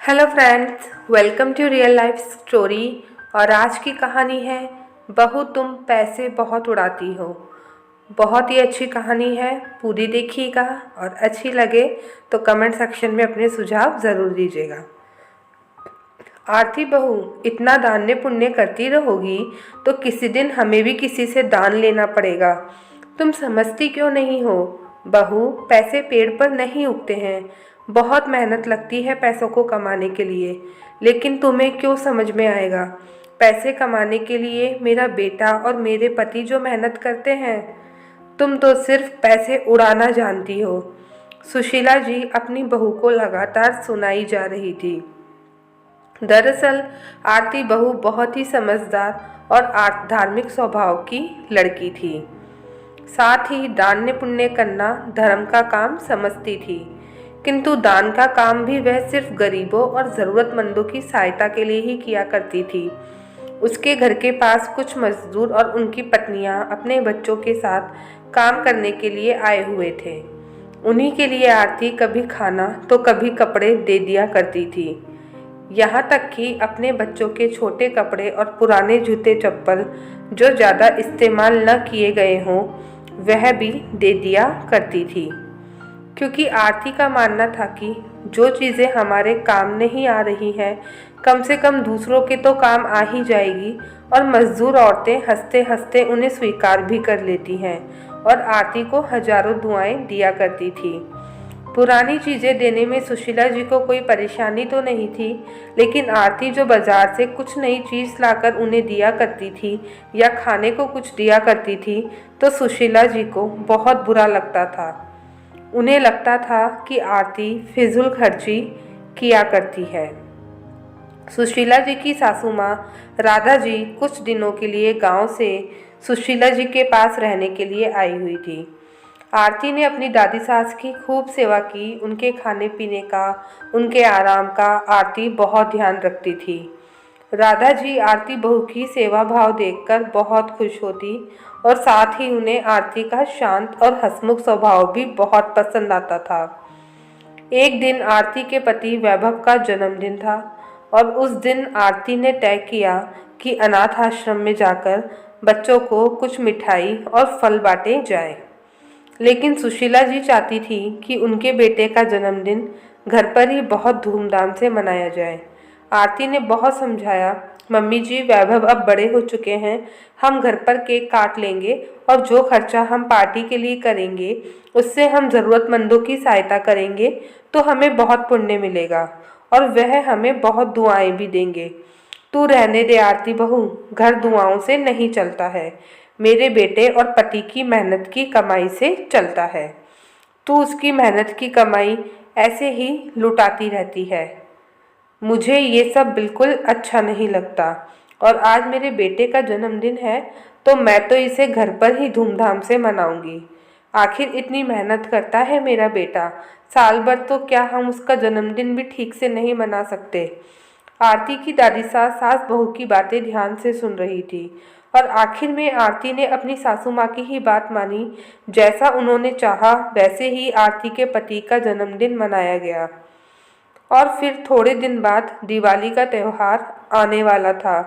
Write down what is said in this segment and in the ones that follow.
Hello friends, welcome to real life story. और आज की कहानी है बहू तुम पैसे बहुत उड़ाती हो। बहुत ही अच्छी कहानी है, पूरी देखिएगा और अच्छी लगे तो कमेंट सेक्शन में अपने सुझाव ज़रूर दीजिएगा। आरती बहू, इतना दान्य पुण्य करती रहोगी तो किसी दिन हमें भी किसी से दान लेना पड़ेगा। तुम समझती क्यों नहीं हो बहू, पैसे पेड़ पर नहीं उगते हैं। बहुत मेहनत लगती है पैसों को कमाने के लिए, लेकिन तुम्हें क्यों समझ में आएगा। पैसे कमाने के लिए मेरा बेटा और मेरे पति जो मेहनत करते हैं, तुम तो सिर्फ पैसे उड़ाना जानती हो। सुशीला जी अपनी बहू को लगातार सुनाई जा रही थी। दरअसल आरती बहू बहुत ही समझदार और धार्मिक स्वभाव की लड़की थी। साथ ही दान पुण्य करना धर्म का काम समझती थी, किंतु दान का काम भी वह सिर्फ गरीबों और ज़रूरतमंदों की सहायता के लिए ही किया करती थी। उसके घर के पास कुछ मजदूर और उनकी पत्नियां अपने बच्चों के साथ काम करने के लिए आए हुए थे। उन्हीं के लिए आरती कभी खाना तो कभी कपड़े दे दिया करती थी। यहाँ तक कि अपने बच्चों के छोटे कपड़े और पुराने जूते चप्पल जो ज़्यादा इस्तेमाल न किए गए हों, वह भी दे दिया करती थी। क्योंकि आरती का मानना था कि जो चीज़ें हमारे काम नहीं आ रही हैं, कम से कम दूसरों के तो काम आ ही जाएगी। और मजदूर औरतें हंसते हंसते उन्हें स्वीकार भी कर लेती हैं और आरती को हजारों दुआएं दिया करती थी। पुरानी चीज़ें देने में सुशीला जी को कोई परेशानी तो नहीं थी, लेकिन आरती जो बाजार से कुछ नई चीज़ लाकर उन्हें दिया करती थी या खाने को कुछ दिया करती थी, तो सुशीला जी को बहुत बुरा लगता था। उन्हें लगता था कि आरती फिजूल खर्ची किया करती है। सुशीला जी की सासू माँ राधा जी कुछ दिनों के लिए गांव से सुशीला जी के पास रहने के लिए आई हुई थी। आरती ने अपनी दादी सास की खूब सेवा की। उनके खाने पीने का, उनके आराम का आरती बहुत ध्यान रखती थी। राधा जी आरती बहू की सेवा भाव देखकर बहुत खुश होती और साथ ही उन्हें आरती का शांत और हंसमुख स्वभाव भी बहुत पसंद आता था। एक दिन आरती के पति वैभव का जन्मदिन था और उस दिन आरती ने तय किया कि अनाथ आश्रम में जाकर बच्चों को कुछ मिठाई और फल बांटे जाए। लेकिन सुशीला जी चाहती थी कि उनके बेटे का जन्मदिन घर पर ही बहुत धूमधाम से मनाया जाए। आरती ने बहुत समझाया, मम्मी जी वैभव अब बड़े हो चुके हैं, हम घर पर केक काट लेंगे और जो खर्चा हम पार्टी के लिए करेंगे उससे हम ज़रूरतमंदों की सहायता करेंगे तो हमें बहुत पुण्य मिलेगा और वह हमें बहुत दुआएं भी देंगे। तू रहने दे आरती बहू, घर दुआओं से नहीं चलता है, मेरे बेटे और पति की मेहनत की कमाई से चलता है। तू उसकी मेहनत की कमाई ऐसे ही लुटाती रहती है। मुझे ये सब बिल्कुल अच्छा नहीं लगता और आज मेरे बेटे का जन्मदिन है तो मैं तो इसे घर पर ही धूमधाम से मनाऊंगी। आखिर इतनी मेहनत करता है मेरा बेटा, साल भर तो क्या हम उसका जन्मदिन भी ठीक से नहीं मना सकते। आरती की दादी सास बहू की बातें ध्यान से सुन रही थी और आखिर में आरती ने अपनी सासू माँ की ही बात मानी। जैसा उन्होंने चाहा वैसे ही आरती के पति का जन्मदिन मनाया गया और फिर थोड़े दिन बाद दिवाली का त्यौहार आने वाला था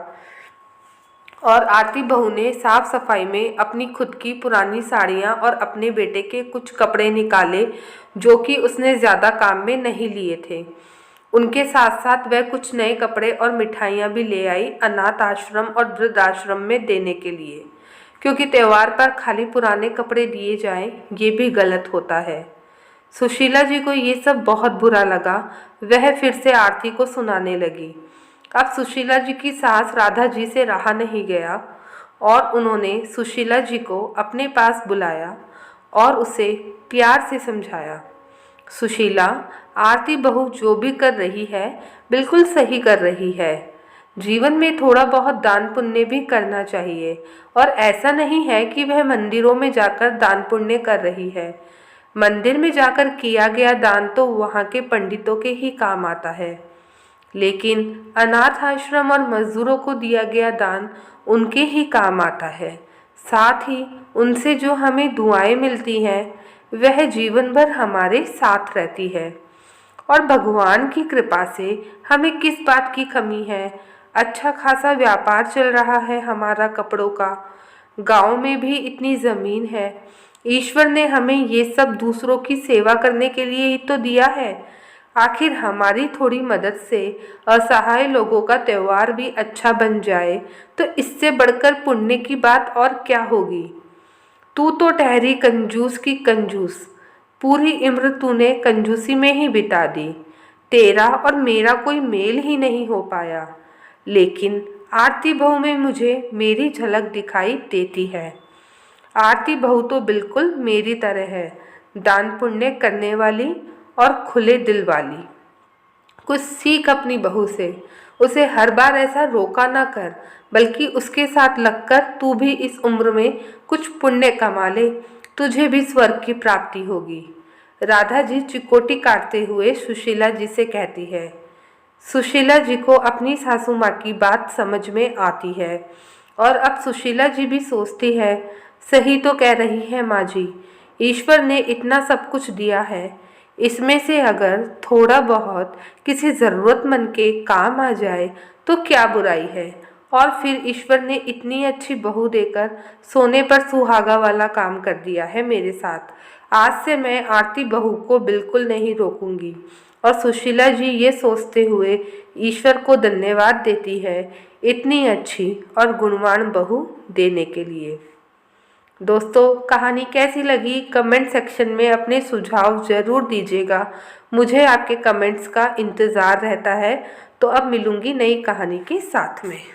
और आरती बहू ने साफ सफाई में अपनी खुद की पुरानी साड़ियाँ और अपने बेटे के कुछ कपड़े निकाले जो कि उसने ज़्यादा काम में नहीं लिए थे। उनके साथ साथ वह कुछ नए कपड़े और मिठाइयाँ भी ले आई अनाथ आश्रम और वृद्धाश्रम में देने के लिए, क्योंकि त्यौहार पर खाली पुराने कपड़े दिए जाएं ये भी गलत होता है। सुशीला जी को ये सब बहुत बुरा लगा। वह फिर से आरती को सुनाने लगी। अब सुशीला जी की सास राधा जी से रहा नहीं गया और उन्होंने सुशीला जी को अपने पास बुलाया और उसे प्यार से समझाया, सुशीला, आरती बहू जो भी कर रही है बिल्कुल सही कर रही है। जीवन में थोड़ा बहुत दान पुण्य भी करना चाहिए और ऐसा नहीं है कि वह मंदिरों में जाकर दान पुण्य कर रही है। मंदिर में जाकर किया गया दान तो वहाँ के पंडितों के ही काम आता है, लेकिन अनाथ आश्रम और मजदूरों को दिया गया दान उनके ही काम आता है। साथ ही उनसे जो हमें दुआएं मिलती हैं वह जीवन भर हमारे साथ रहती है। और भगवान की कृपा से हमें किस बात की कमी है। अच्छा खासा व्यापार चल रहा है हमारा कपड़ों का, गांव में भी इतनी ज़मीन है। ईश्वर ने हमें ये सब दूसरों की सेवा करने के लिए ही तो दिया है। आखिर हमारी थोड़ी मदद से असहाय लोगों का त्योहार भी अच्छा बन जाए तो इससे बढ़कर पुण्य की बात और क्या होगी। तू तो ठहरी कंजूस की कंजूस, पूरी उम्र तूने कंजूसी में ही बिता दी। तेरा और मेरा कोई मेल ही नहीं हो पाया, लेकिन आरती बहू में मुझे मेरी झलक दिखाई देती है। आरती बहू तो बिल्कुल मेरी तरह है, दान पुण्य करने वाली और खुले दिल वाली। कुछ सीख अपनी बहू से, उसे हर बार ऐसा रोका ना कर, बल्कि उसके साथ लगकर तू भी इस उम्र में कुछ पुण्य कमा ले, तुझे भी स्वर्ग की प्राप्ति होगी। राधा जी चिकोटी काटते हुए सुशीला जी से कहती है। सुशीला जी को अपनी सासू माँ की बात समझ में आती है और अब सुशीला जी भी सोचती है, सही तो कह रही है माँ जी, ईश्वर ने इतना सब कुछ दिया है, इसमें से अगर थोड़ा बहुत किसी ज़रूरतमंद के काम आ जाए तो क्या बुराई है। और फिर ईश्वर ने इतनी अच्छी बहू देकर सोने पर सुहागा वाला काम कर दिया है मेरे साथ। आज से मैं आरती बहू को बिल्कुल नहीं रोकूंगी। और सुशीला जी ये सोचते हुए ईश्वर को धन्यवाद देती है इतनी अच्छी और गुणवान बहू देने के लिए। दोस्तों, कहानी कैसी लगी कमेंट सेक्शन में अपने सुझाव ज़रूर दीजिएगा। मुझे आपके कमेंट्स का इंतज़ार रहता है। तो अब मिलूँगी नई कहानी के साथ में।